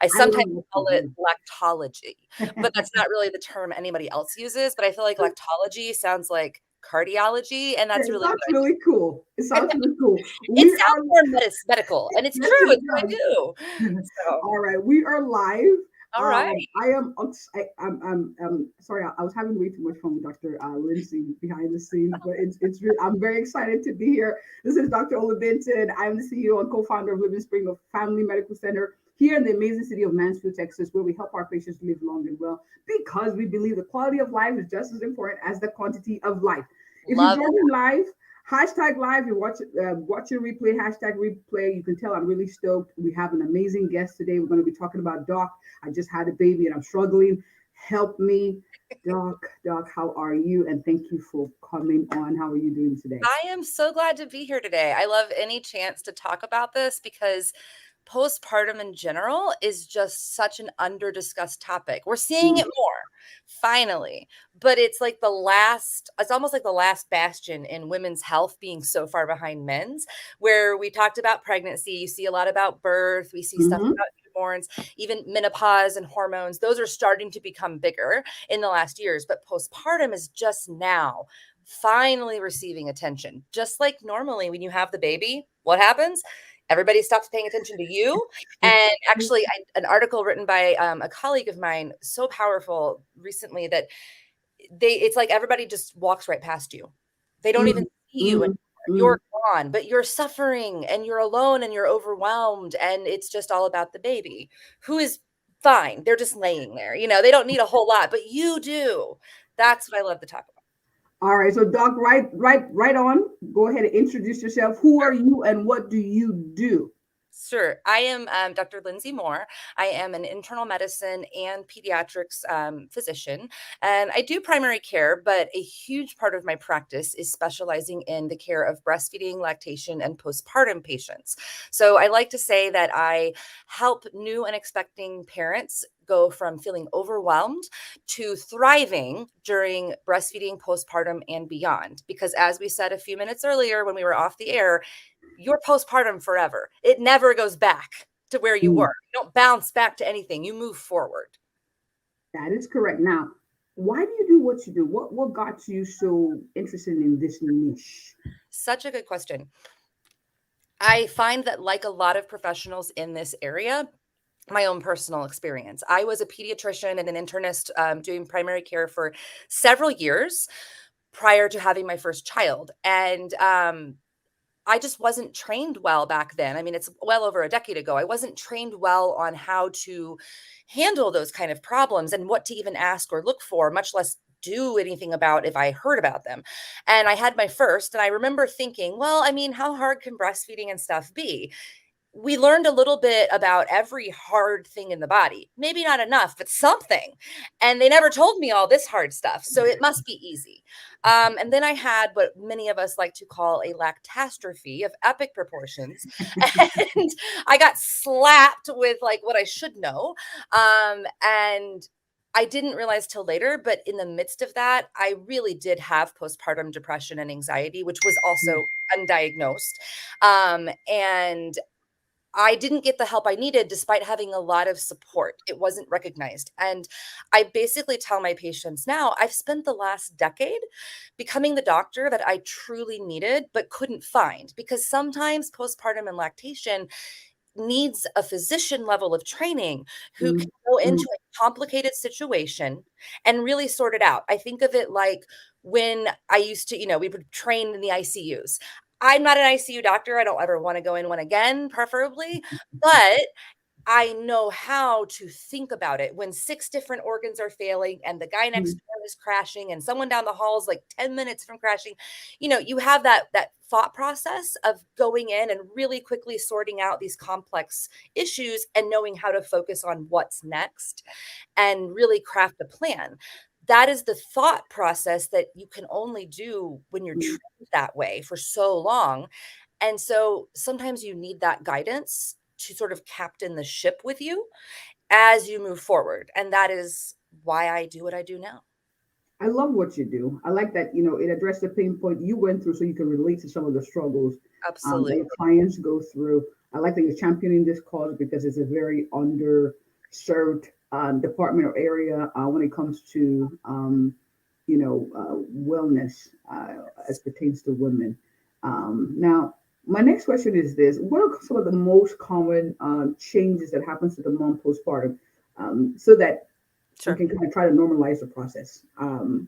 I I sometimes love call it lactation. lactology, but that's not really the term anybody else uses, but I feel like lactology sounds like cardiology, and that's It really sounds what I really cool. It do. sounds really cool. It We sounds are, more medical, and it's yes, true, it it's what I does. do. So, All right, we are live. all right. I am. I'm sorry. I was having way too much fun with Dr. Lindsay behind the scenes, but I'm very excited to be here. This is Dr. Ola Benton. I'm the CEO and co-founder of Living Spring of Family Medical Center here in the amazing city of Mansfield, Texas, where we help our patients live long and well because we believe the quality of life is just as important as the quantity of life. If you Love join me live, hashtag live, you watch your replay, hashtag replay. You can tell I'm really stoked. We have an amazing guest today. We're going to be talking about Doc. I just had a baby and I'm struggling. Help me. Doc, how are you? And thank you for coming on. How are you doing today? I am so glad to be here today. I love any chance to talk about this because postpartum in general is just such an under-discussed topic. We're seeing it more, finally, but it's almost like the last bastion in women's health being so far behind men's, where we talked about pregnancy, you see a lot about birth, we see stuff Mm-hmm. about newborns, even menopause and hormones. Those are starting to become bigger in the last years, but postpartum is just now finally receiving attention. Just like normally when you have the baby, what happens? Everybody stops paying attention to you. And actually, an article written by a colleague of mine, so powerful recently that it's like everybody just walks right past you. They don't even see you anymore. Mm-hmm. You're gone, but you're suffering and you're alone and you're overwhelmed. And it's just all about the baby who is fine. They're just laying there. They don't need a whole lot, but you do. That's what I love to talk about. All right. So Doc, right on. Go ahead and introduce yourself. Who are you and what do you do? Sure. I am Dr. Lindsay Moore. I am an internal medicine and pediatrics physician, and I do primary care, but a huge part of my practice is specializing in the care of breastfeeding, lactation, and postpartum patients. So I like to say that I help new and expecting parents go from feeling overwhelmed to thriving during breastfeeding, postpartum, and beyond. Because as we said a few minutes earlier when we were off the air, you're postpartum forever. It never goes back to where you were. Mm, You don't bounce back to anything. You move forward. that is correct. Now, why do you do what you do? What got you so interested in this niche? Such a good question. I find that, like a lot of professionals in this area, my own personal experience. I was a pediatrician and an internist doing primary care for several years prior to having my first child. And I just wasn't trained well back then. I mean, it's well over a decade ago. I wasn't trained well on how to handle those kind of problems and what to even ask or look for, much less do anything about if I heard about them. And I had my first, and I remember thinking, well, I mean, how hard can breastfeeding and stuff be? We learned a little bit about every hard thing in the body. Maybe not enough, but something. And they never told me all this hard stuff. So it must be easy. And then I had what many of us like to call a lactastrophe of epic proportions. And I got slapped with like what I should know. And I didn't realize till later, but in the midst of that, I really did have postpartum depression and anxiety, which was also undiagnosed. And I didn't get the help I needed despite having a lot of support. It wasn't recognized. And I basically tell my patients now, I've spent the last decade becoming the doctor that I truly needed but couldn't find, because sometimes postpartum and lactation needs a physician level of training who Mm, can go mm, into a complicated situation and really sort it out. I think of it like when I used to, we would train in the ICUs. I'm not an ICU doctor. I don't ever want to go in one again, preferably, but I know how to think about it when 6 different organs are failing and the guy next mm, door is crashing and someone down the hall is like 10 minutes from crashing. You have that thought process of going in and really quickly sorting out these complex issues and knowing how to focus on what's next and really craft a plan. That is the thought process that you can only do when you're mm. trained that way for so long. And so sometimes you need that guidance to sort of captain the ship with you as you move forward. And that is why I do what I do now. I love what you do. I like that, it addressed the pain point you went through so you can relate to some of the struggles that Absolutely. your clients go through. I like that you're championing this cause because it's a very underserved department or area when it comes to wellness as pertains to women. Now, my next question is this: what are some of the most common changes that happens to the mom postpartum, so that we Sure. can kind of try to normalize the process?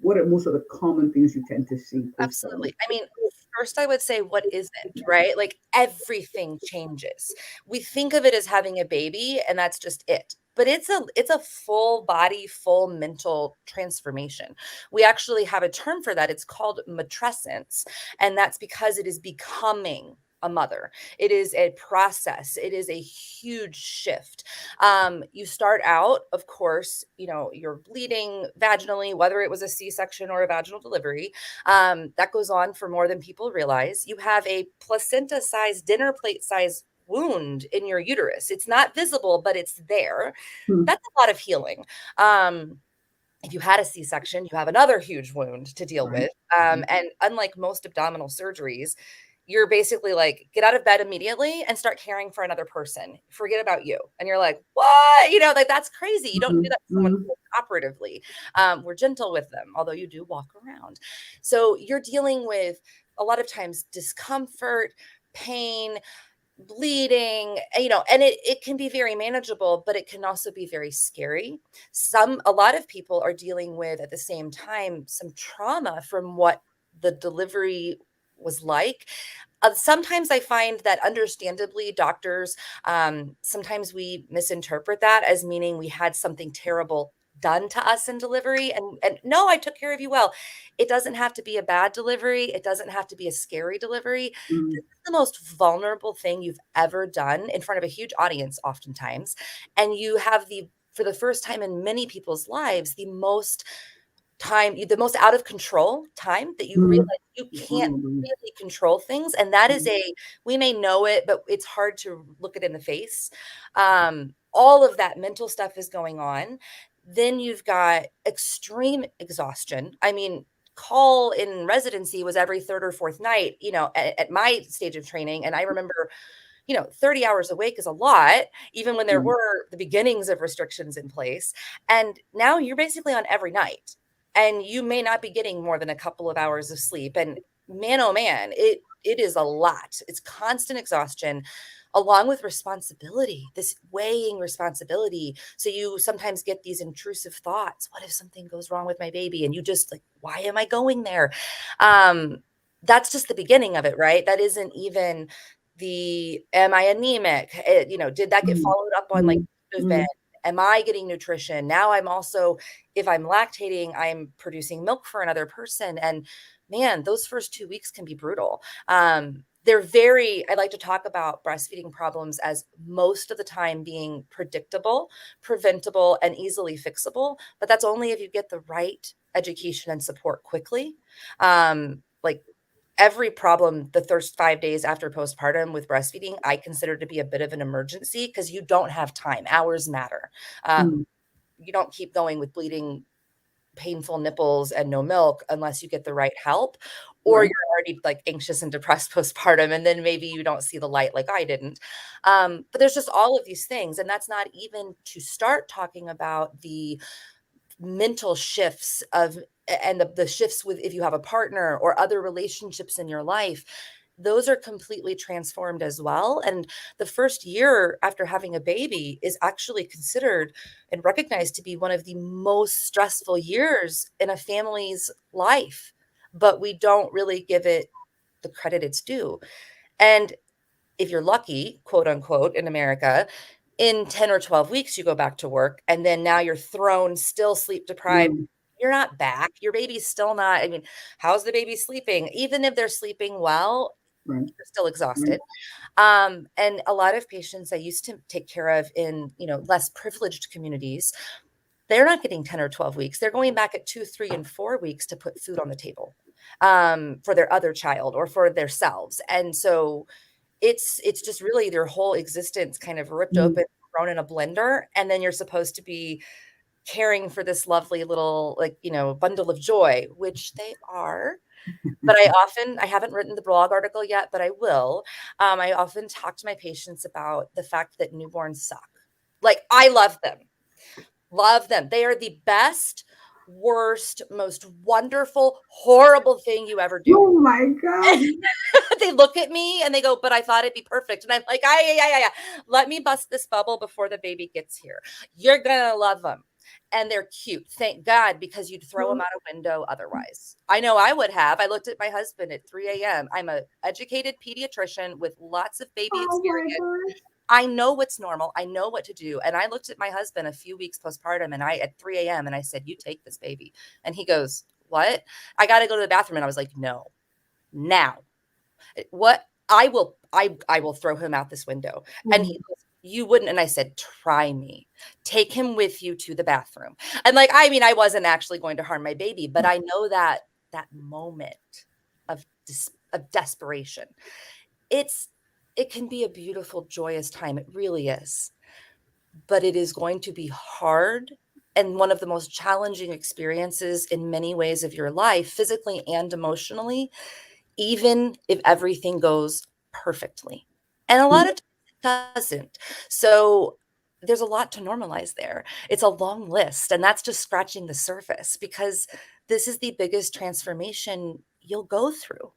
What are most of the common things you tend to see postpartum? Absolutely. I mean, first I would say what isn't, right? Like everything changes. We think of it as having a baby and that's just it. But it's a full body, full mental transformation. We actually have a term for that. It's called matrescence, and that's because it is becoming a mother. It is a process. It is a huge shift. You start out, of course, you're bleeding vaginally, whether it was a C-section or a vaginal delivery. That goes on for more than people realize. You have a placenta sized, dinner plate size wound in your uterus. It's not visible, but it's there. Hmm. That's a lot of healing. Um, if you had a C-section, you have another huge wound to deal Right. with. And unlike most abdominal surgeries, you're basically like, get out of bed immediately and start caring for another person. Forget about you. And you're like, what? Like that's crazy. You don't do Mhm, that to someone mhm, operatively. We're gentle with them, although you do walk around. So you're dealing with a lot of times discomfort, pain, bleeding, and it can be very manageable, but it can also be very scary. A lot of people are dealing with at the same time some trauma from what the delivery was like. Sometimes I find that understandably doctors, sometimes we misinterpret that as meaning we had something terrible done to us in delivery, and no, I took care of you well. It doesn't have to be a bad delivery. It doesn't have to be a scary delivery. mhm, The most vulnerable thing you've ever done in front of a huge audience oftentimes, and you have for the first time in many people's lives, the most out of control time that you realize mhm. you can't Vulnerable. really control things, and that is Mhm, we may know it, but it's hard to look it in the face. All of that mental stuff is going on. Then you've got extreme exhaustion. I mean, call in residency was every third or fourth night, at my stage of training, and I remember 30 hours awake is a lot, even when there right. were the beginnings of restrictions in place. And now you're basically on every night. And you may not be getting more than a couple of hours of sleep. And man, oh man, it is a lot. It's constant exhaustion along with responsibility, this weighing responsibility. So you sometimes get these intrusive thoughts. What if something goes wrong with my baby? And you just like, why am I going there? Um, that's just the beginning of it, right? That isn't even am I anemic? Did that get Mhm, followed up on like mhm, should have been? mhm, Am I getting nutrition? Now I'm also, if I'm lactating, I'm producing milk for another person. And man, those first 2 weeks can be brutal. I like to talk about breastfeeding problems as most of the time being predictable, preventable, and easily fixable. But that's only if you get the right education and support quickly. Like every problem the first 5 days after postpartum with breastfeeding, I consider to be a bit of an emergency because you don't have time. Hours matter. Um, mhm. you don't keep going with bleeding, painful nipples and no milk unless you get the right help, or Right. you're already, like, anxious and depressed postpartum, and then maybe you don't see the light like I didn't. But there's just all of these things, and that's not even to start talking about the mental shifts and the shifts with if you have a partner or other relationships in your life, those are completely transformed as well. And the first year after having a baby is actually considered and recognized to be one of the most stressful years in a family's life, but we don't really give it the credit it's due. And if you're lucky, quote unquote, in America, in 10 or 12 weeks, you go back to work. And then now you're thrown still sleep deprived. Mm, You're not back. Your baby's still not. I mean, how's the baby sleeping? Even if they're sleeping well, right. you're still Right. exhausted. And a lot of patients I used to take care of in, less privileged communities, they're not getting 10 or 12 weeks. They're going back at 2, 3, and 4 weeks to put food on the table for their other child or for themselves. And so it's just really their whole existence kind of ripped Mm, open, thrown in a blender, and then you're supposed to be caring for this lovely little, like, bundle of joy, which they are. But I haven't written the blog article yet, but I will. I often talk to my patients about the fact that newborns suck. Like, I love them. Love them. They are the best, worst, most wonderful, horrible thing you ever do. Oh my God. They look at me and they go, "But I thought it'd be perfect." And I'm like, yeah. Let me bust this bubble before the baby gets here. You're gonna love them. And they're cute. Thank God, because you'd throw them out a window otherwise. I know I would have. I looked at my husband at 3 a.m. I'm a educated pediatrician with lots of baby Oh my experience. gosh. I know what's normal. I know what to do. And I looked at my husband a few weeks postpartum and I at 3 a.m. and I said, "You take this baby." And he goes, "What? I got to go to the bathroom." And I was like, "No, now." What I will throw him out this window. And he Mhm. goes, "You wouldn't." And I said, "Try me. Take him with you to the bathroom." And like, I mean, I wasn't actually going to harm my baby, but I know that that moment of desperation. It's it can be a beautiful, joyous time. It really is. But it is going to be hard and one of the most challenging experiences in many ways of your life, physically and emotionally, even if everything goes perfectly. And a lot of times it doesn't. So there's a lot to normalize there. It's a long list, and that's just scratching the surface because this is the biggest transformation you'll go through.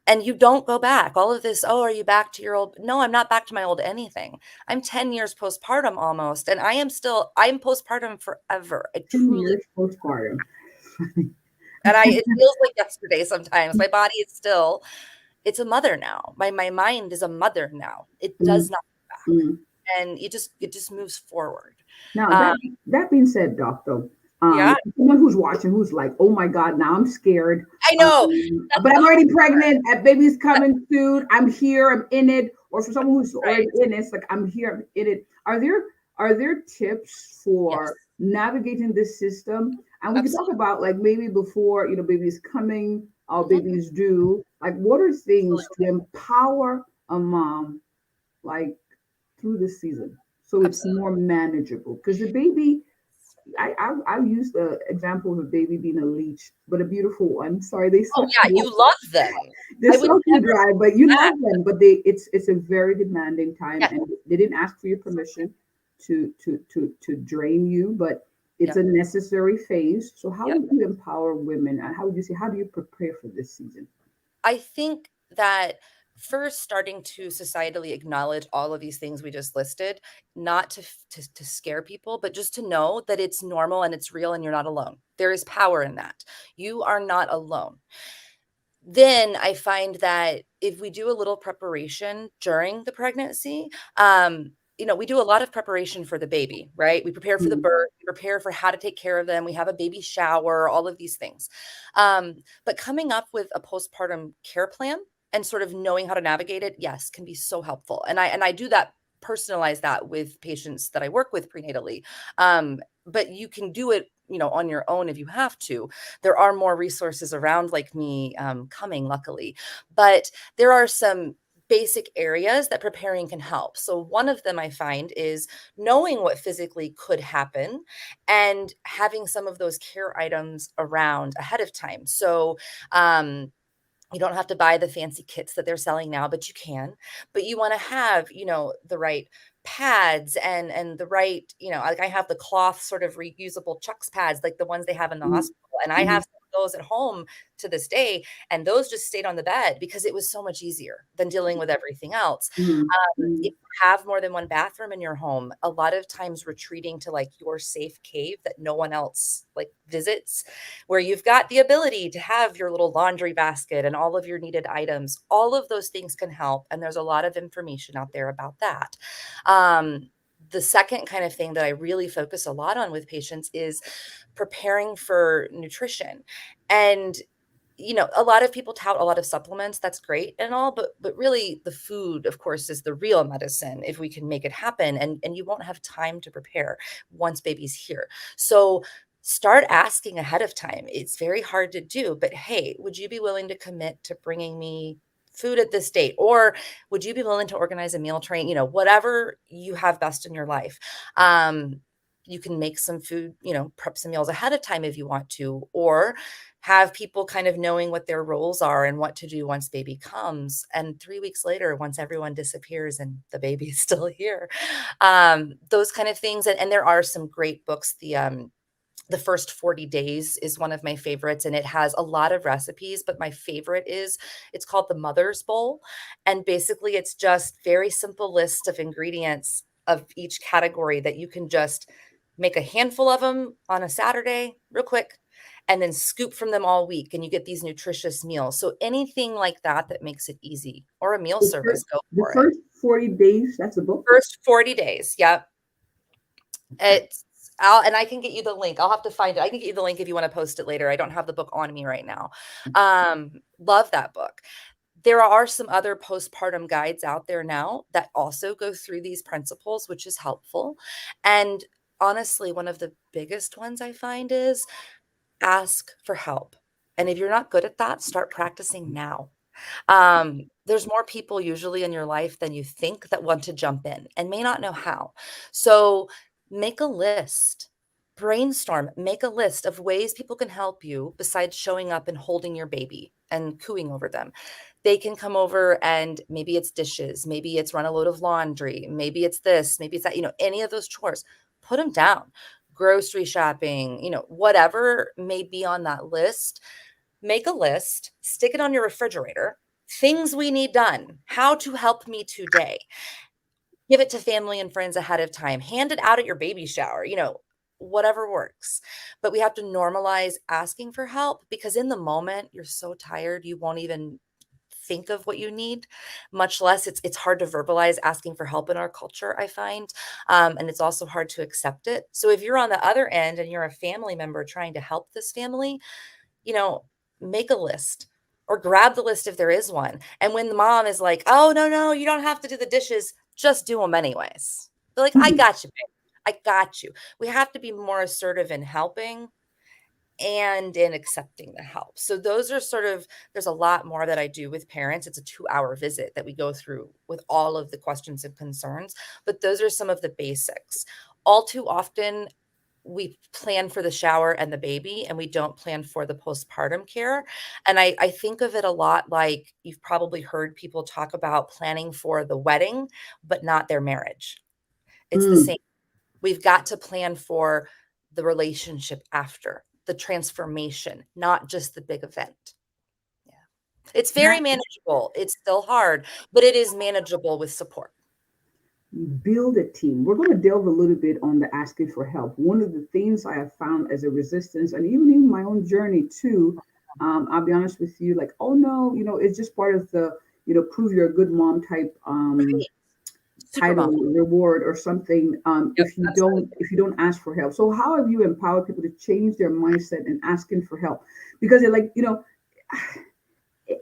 And you don't go back. All of this, "Oh, are you back to your old?" No, I'm not back to my old anything. I'm 10 years postpartum almost, and I'm postpartum forever. I 10 truly, years postpartum. and it feels like yesterday sometimes. My body is still it's a mother now. My mind is a mother now. It does Mm, not go back. mm. And it just moves forward. Now Um, that being said, doctor, yeah, someone who's watching who's like, "Oh my God, now I'm scared," I know. but I'm already pregnant. That baby's coming soon. I'm here. I'm in it. Or for someone who's Right. already in it, it's like I'm here. I'm in it. Are there tips Yes, for navigating this system? And we can talk absolutely. about like maybe before baby's coming or Mhm, baby's due. Like, what are things to absolutely. empower a mom like through the season so it's Absolutely. more manageable? Because the baby, I use the example of a baby being a leech, but a beautiful one. Sorry, they Oh, suck yeah, you. you love them. They're I would so never dry, but you do that. love them. But it's a very demanding time, Yeah. and they didn't ask for your permission to drain you, but it's Yep. a necessary phase. So how Yep. would you empower women, and how would you say how do you prepare for this season? I think that first starting to societally acknowledge all of these things we just listed, not to scare people, but just to know that it's normal and it's real and you're not alone. There is power in that. You are not alone. Then I find that if we do a little preparation during the pregnancy, we do a lot of preparation for the baby, right? We prepare for the Mm, birth, we prepare for how to take care of them, we have a baby shower, all of these things. But coming up with a postpartum care plan and sort of knowing how to navigate it, yes, can be so helpful. And I do that personalize that with patients that I work with prenatally. But you can do it, on your own if you have to. There are more resources around like me coming, luckily. But there are some basic areas that preparing can help. So, one of them I find is knowing what physically could happen and having some of those care items around ahead of time. So, um, you don't have to buy the fancy kits that they're selling now, but you can. But you wanna have, the right pads and the right, like I have the cloth sort of reusable Chucks pads, like the ones they have in the mm, hospital, and I have mm, some of those at home to this day, and those just stayed on the bed because it was so much easier than dealing with everything else. mm, If mm. you have more than one bathroom in your home, a lot of times retreating to, like, your safe cave that no one else, like, visits, where you've got the ability to have your little laundry basket and all of your needed items. All of those things can help, and there's a lot of information out there about that. The second kind of thing that I really focus a lot on with patients is preparing for nutrition. And a lot of people tout a lot of supplements. That's great and all, but really the food, of course, is the real medicine if we can make it happen. And you won't have time to prepare once baby's here. So start asking ahead of time. It's very hard to do, but hey, would you be willing to commit to bringing me food at this date? Or would you be willing to organize a meal train? Whatever you have best in your life. Um, You can make some food, prep some meals ahead of time if you want to, or have people kind of knowing what their roles are and what to do once baby comes. And 3 weeks later, once everyone disappears and the baby is still here, those kind of things. And there are some great books. The first 40 days is one of my favorites, and it has a lot of recipes, but my favorite is it's called the Mother's Bowl. And basically it's just very simple list of ingredients of each category that you can just make a handful of them on a Saturday real quick and then scoop from them all week, and you get these nutritious meals. So anything like that that makes it easy, or a meal service, go The for it. first 40 days, that's a book? First 40 days. Yep. It's and I can get you the link. I'll have to find it. I can get you the link if you want to post it later. I don't have the book on me right now. Love that book. There are some other postpartum guides out there now that also go through these principles, which is helpful. And honestly, one of the biggest ones I find is ask for help. And if you're not good at that, start practicing now. There's more people usually in your life than you think that want to jump in and may not know how. So make a list, brainstorm, make a list of ways people can help you besides showing up and holding your baby and cooing over them. They can come over and maybe it's dishes, maybe it's run a load of laundry, maybe it's this, maybe it's that, any of those chores, put them down. Grocery shopping, whatever may be on that list, make a list, stick it on your refrigerator, things we need done, how to help me today. Give it to family and friends ahead of time. Hand it out at your baby shower, whatever works. But we have to normalize asking for help because in the moment, you're so tired, you won't even think of what you need, much less it's hard to verbalize asking for help in our culture, I find. And it's also hard to accept it. So if you're on the other end and you're a family member trying to help this family, you know, make a list or grab the list if there is one. And when the mom is like, "Oh, no, no, you don't have to do the dishes, just do them anyways." Be like, "I Mhm. got you, babe. I got you." We have to be more assertive in helping and in accepting the help. So those are sort of there's a lot more that I do with parents. It's a 2-hour visit that we go through with all of the questions and concerns, but those are some of the basics. All too often, we plan for the shower and the baby, and we don't plan for the postpartum care. And I think of it a lot like you've probably heard people talk about planning for the wedding, but not their marriage. It's the Mm. same. We've got to plan for the relationship after, the transformation, not just the big event. Yeah. It's very That manageable. It's still hard, but it is manageable with support. build a team. We're going to delve a little bit on the asking for help. One of the things I have found as a resistance, and even in my own journey too, I'll be honest with you, like, oh no, it's just part of the, prove you're a good mom type Right. Super title mom. reward or something Yep, if you absolutely. don't ask for help. So how have you empowered people to change their mindset and asking for help? Because they're like, it,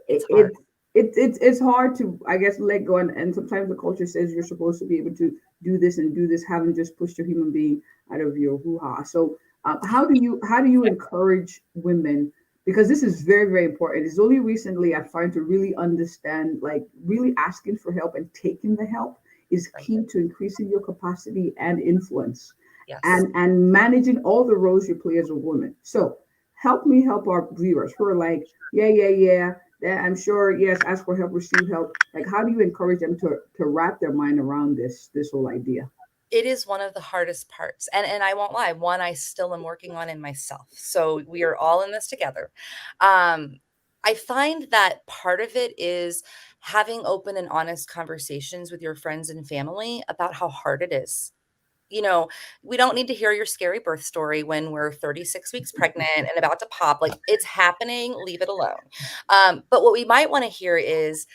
It's it, hard. it's hard to, I guess, let go, and sometimes the culture says you're supposed to be able to do this and do this, having just pushed a human being out of your hoo-ha. So how do you encourage women, because this is very very important. It's only recently I find to really understand, like, really asking for help and taking the help is Right. key to increasing your capacity and influence, Yes. and managing all the roles you play as a woman. So help me help our viewers who are like, yeah, yeah, yeah, I'm sure, yes, ask for help, receive help. Like, how do you encourage them to wrap their mind around this whole idea? It is one of the hardest parts, and I won't lie, one I still am working on in myself, so we are all in this together. Um, I find that part of it is having open and honest conversations with your friends and family about how hard it is. You know, we don't need to hear your scary birth story when we're 36 weeks pregnant and about to pop, like, it's happening, leave it alone. But what we might wanna hear is,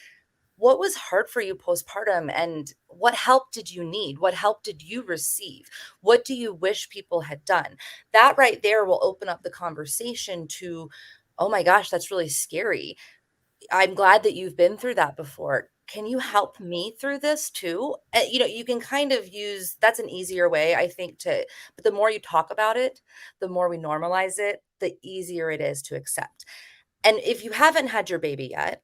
what was hard for you postpartum and what help did you need? What help did you receive? What do you wish people had done? That right there will open up the conversation to, oh my gosh, that's really scary. I'm glad that you've been through that before. Can you help me through this too? You can kind of use that's an easier way, I think, but the more you talk about it, the more we normalize it, the easier it is to accept. And if you haven't had your baby yet,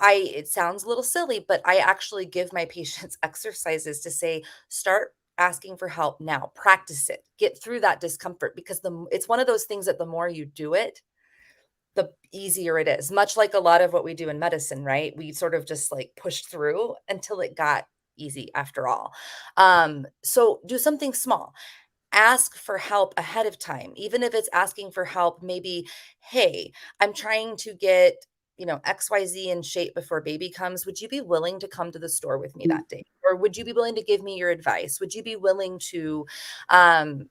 it sounds a little silly, but I actually give my patients exercises to say, start asking for help now. Practice it. Get through that discomfort, because it's one of those things that the more you do it, the easier it is. Much like a lot of what we do in medicine, right? We sort of just like pushed through until it got easy after all. So do something small. Ask for help ahead of time, even if it's asking for help, maybe, hey, I'm trying to get, XYZ in shape before baby comes. Would you be willing to come to the store with me that day? Or would you be willing to give me your advice? Would you be willing to um,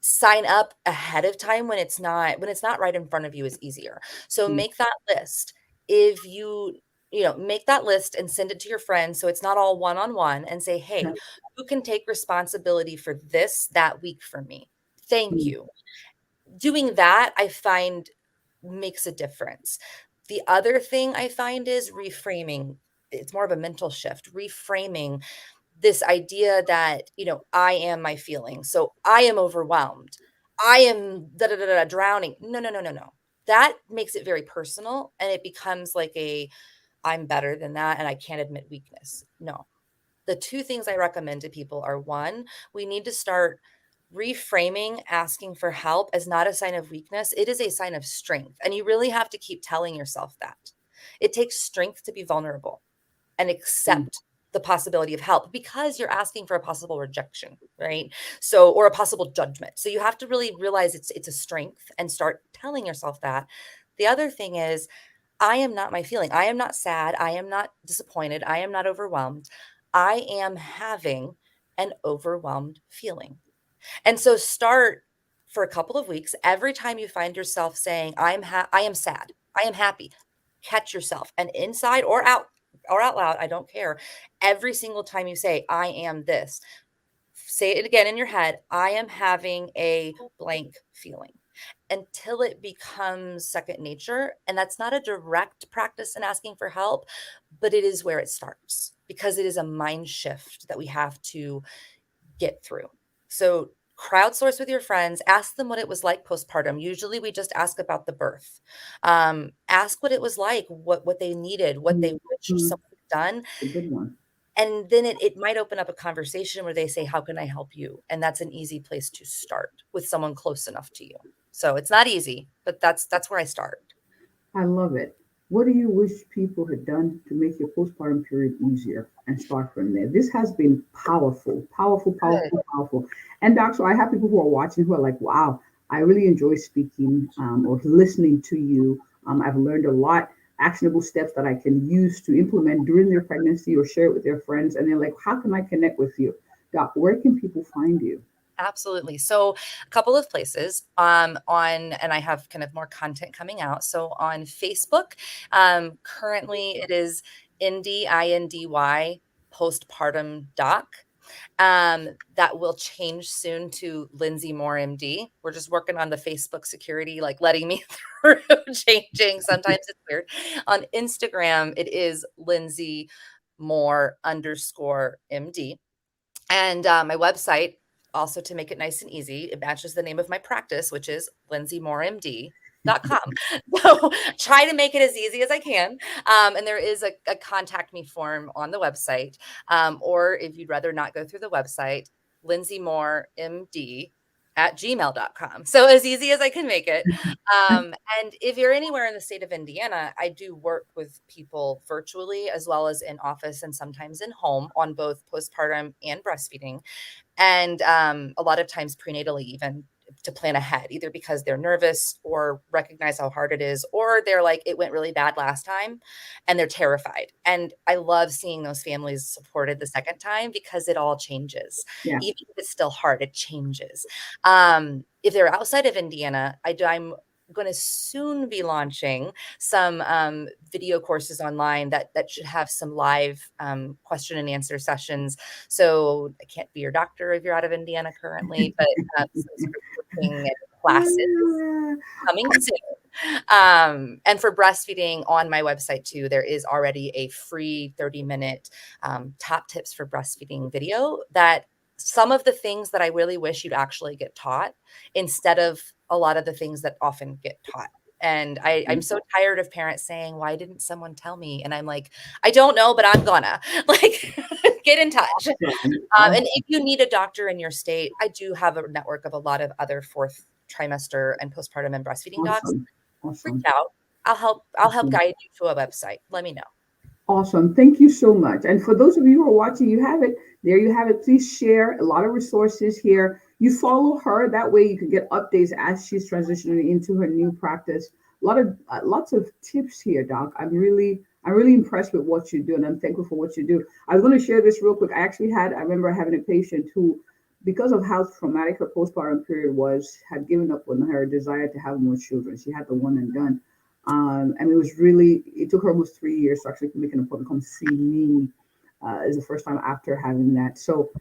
sign up ahead of time when it's not right in front of you is easier. So Mm, make that list. If make that list and send it to your friends so it's not all one-on-one, and say, "Hey, okay. who can take responsibility for this that week for me? Thank Mm, you." Doing that, I find, makes a difference. The other thing I find is reframing. It's more of a mental shift, reframing this idea that, I am my feelings. So I am overwhelmed. I am da da da da drowning. No, no, no, no, no. That makes it very personal, and it becomes like I'm better than that and I can't admit weakness. No. The two things I recommend to people are, one, we need to start reframing asking for help as not a sign of weakness. It is a sign of strength. And you really have to keep telling yourself that. It takes strength to be vulnerable and mm, accept the possibility of help, because you're asking for a possible rejection, right? So, or a possible judgment. So you have to really realize it's a strength and start telling yourself that. The other thing is, I am not my feeling. I am not sad. I am not disappointed. I am not overwhelmed. I am having an overwhelmed feeling. And so start for a couple of weeks. Every time you find yourself saying, I am sad, I am happy, catch yourself, and inside or out loud, I don't care. Every single time you say, I am this, say it again in your head. I am having a blank feeling, until it becomes second nature. And that's not a direct practice in asking for help, but it is where it starts, because it is a mind shift that we have to get through. So crowdsource with your friends, ask them what it was like postpartum. Usually we just ask about the birth. Ask what it was like, what they needed, what mm, they wished mm. someone had done. A good one. And then it might open up a conversation where they say, how can I help you? And that's an easy place to start with someone close enough to you. So it's not easy, but that's where I start. I love it. What do you wish people had done to make your postpartum period easier and start from there? This has been powerful, powerful, Good. powerful, powerful. And Doc, so I have people who are watching who are like, wow, I really enjoy speaking or listening to you. I've learned a lot, actionable steps that I can use to implement during their pregnancy or share it with their friends. And they're like, how can I connect with you? Doc, where can people find you? Absolutely. So a couple of places and I have kind of more content coming out. So on Facebook, currently it is Indy postpartum doc. That will change soon to Lindsay Moore MD. We're just working on the Facebook security, like letting me through changing. Sometimes it's weird. On Instagram, it is Lindsay Moore underscore MD. And my website, also to make it nice and easy, it matches the name of my practice, which is lindsaymooremd.com. So try to make it as easy as I can. And there is a contact me form on the website. Or if you'd rather not go through the website, lindsaymooremd@gmail.com. So as easy as I can make it. And if you're anywhere in the state of Indiana, I do work with people virtually as well as in office and sometimes in home on both postpartum and breastfeeding. And a lot of times prenatally, even to plan ahead, either because they're nervous or recognize how hard it is, or they're like, it went really bad last time and they're terrified. And I love seeing those families supported the second time, because it all changes. Yeah. Even if it's still hard, it changes. If they're outside of Indiana, I'm going to soon be launching some video courses online that should have some live question and answer sessions. So I can't be your doctor if you're out of Indiana currently, but some script working and classes coming soon. And for breastfeeding on my website too, there is already a free 30-minute top tips for breastfeeding video, that some of the things that I really wish you'd actually get taught instead of a lot of the things that often get taught. And I'm so tired of parents saying, why didn't someone tell me? And I'm like, I don't know, but I'm gonna like get in touch. Awesome. And Awesome. if you need a doctor in your state, I do have a network of a lot of other fourth trimester and postpartum and breastfeeding docs. Awesome. Reach Awesome. out. I'll help Awesome. guide you to a website. Let me know. Awesome. Thank you so much. And for those of you who are watching, you have it. There you have it. Please share a lot of resources here. You follow her. That way you can get updates as she's transitioning into her new practice. A lot of lots of tips here, Doc. I'm really impressed with what you do, and I'm thankful for what you do. I was going to share this real quick. I remember having a patient who, because of how traumatic her postpartum period was, had given up on her desire to have more children. She had the one and done. And it took her almost 3 years to actually make an appointment, come see me. Is the first time after having that. So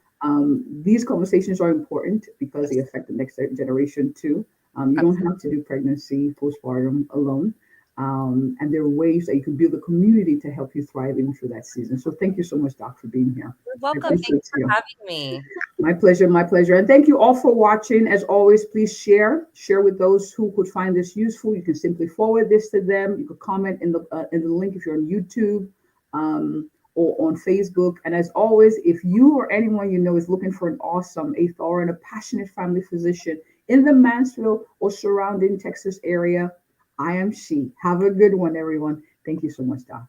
these conversations are important because they Yes. affect the next generation too. You don't Absolutely. have to do pregnancy, postpartum alone. And there are ways that you can build a community to help you thrive even through that season. So thank you so much, Doc, for being here. You're I welcome. Thank appreciate you for you. having me. My pleasure, my pleasure. And thank you all for watching. As always, please share with those who could find this useful. You can simply forward this to them. You could comment in the link if you're on YouTube or on Facebook. And as always, if you or anyone you know is looking for an awesome, a thorough, and a passionate family physician in the Mansfield or surrounding Texas area, I am she. Have a good one, everyone. Thank you so much, Doc.